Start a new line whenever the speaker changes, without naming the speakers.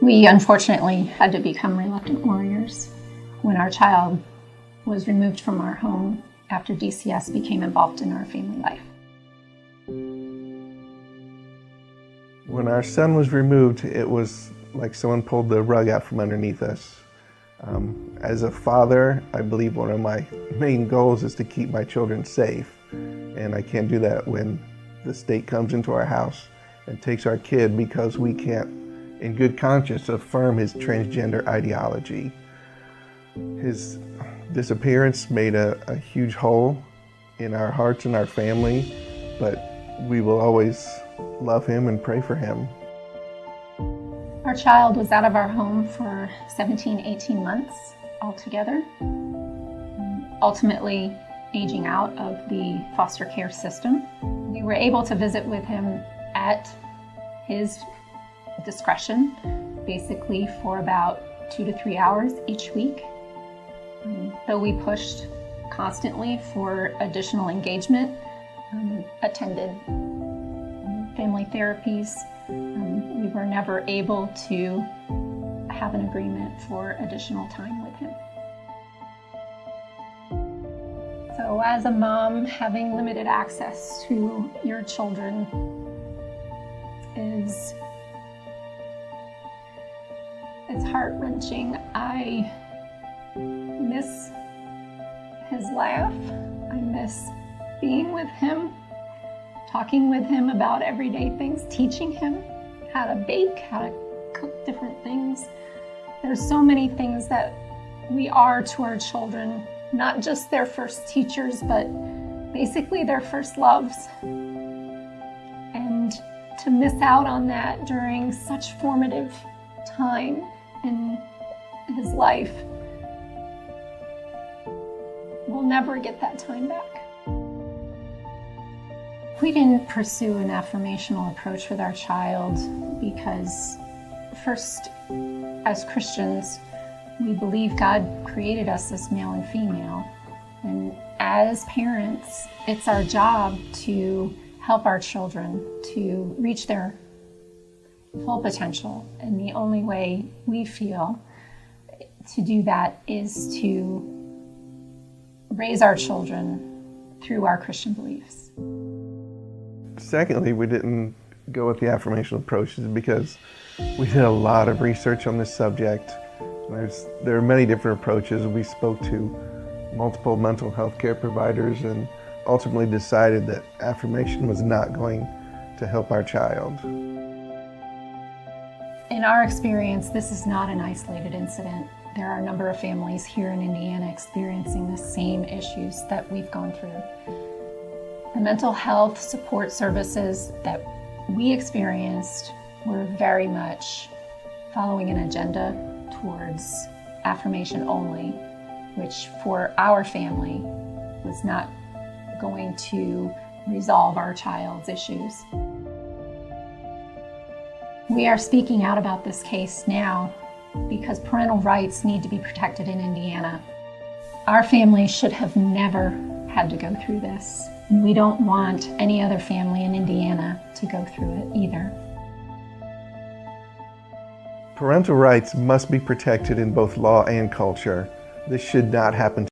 We unfortunately had to become reluctant warriors when our child was removed from our home after DCS became involved in our family life.
When our son was removed, it was like someone pulled the rug out from underneath us. As a father, I believe one of my main goals is to keep my children safe. And I can't do that when the state comes into our house and takes our kid because we can't, in good conscience, affirm his transgender ideology. His disappearance made a huge hole in our hearts and our family, but we will always love him and pray for him.
Our child was out of our home for 17, 18 months altogether, ultimately aging out of the foster care system. We were able to visit with him at his discretion, basically for about 2 to 3 hours each week. Though we pushed constantly for additional engagement, attended family therapies, we were never able to have an agreement for additional time with him. So as a mom, having limited access to your children it's heart-wrenching. I miss his laugh. I miss being with him, talking with him about everyday things, teaching him how to bake, how to cook different things. There's so many things that we are to our children, not just their first teachers, but basically their first loves. And to miss out on that during such formative time in his life, we'll never get that time back. We didn't pursue an affirmational approach with our child because, first, as Christians, we believe God created us as male and female. And as parents, it's our job to help our children to reach their full potential. And the only way we feel to do that is to raise our children through our Christian beliefs.
Secondly, we didn't go with the affirmational approaches because we did a lot of research on this subject. There are many different approaches. We spoke to multiple mental health care providers and ultimately decided that affirmation was not going to help our child.
In our experience, this is not an isolated incident. There are a number of families here in Indiana experiencing the same issues that we've gone through. The mental health support services that we experienced were very much following an agenda towards affirmation only, which for our family was not going to resolve our child's issues. We are speaking out about this case now because parental rights need to be protected in Indiana. Our family should have never had to go through this. And we don't want any other family in Indiana to go through it either.
Parental rights must be protected in both law and culture. This should not happen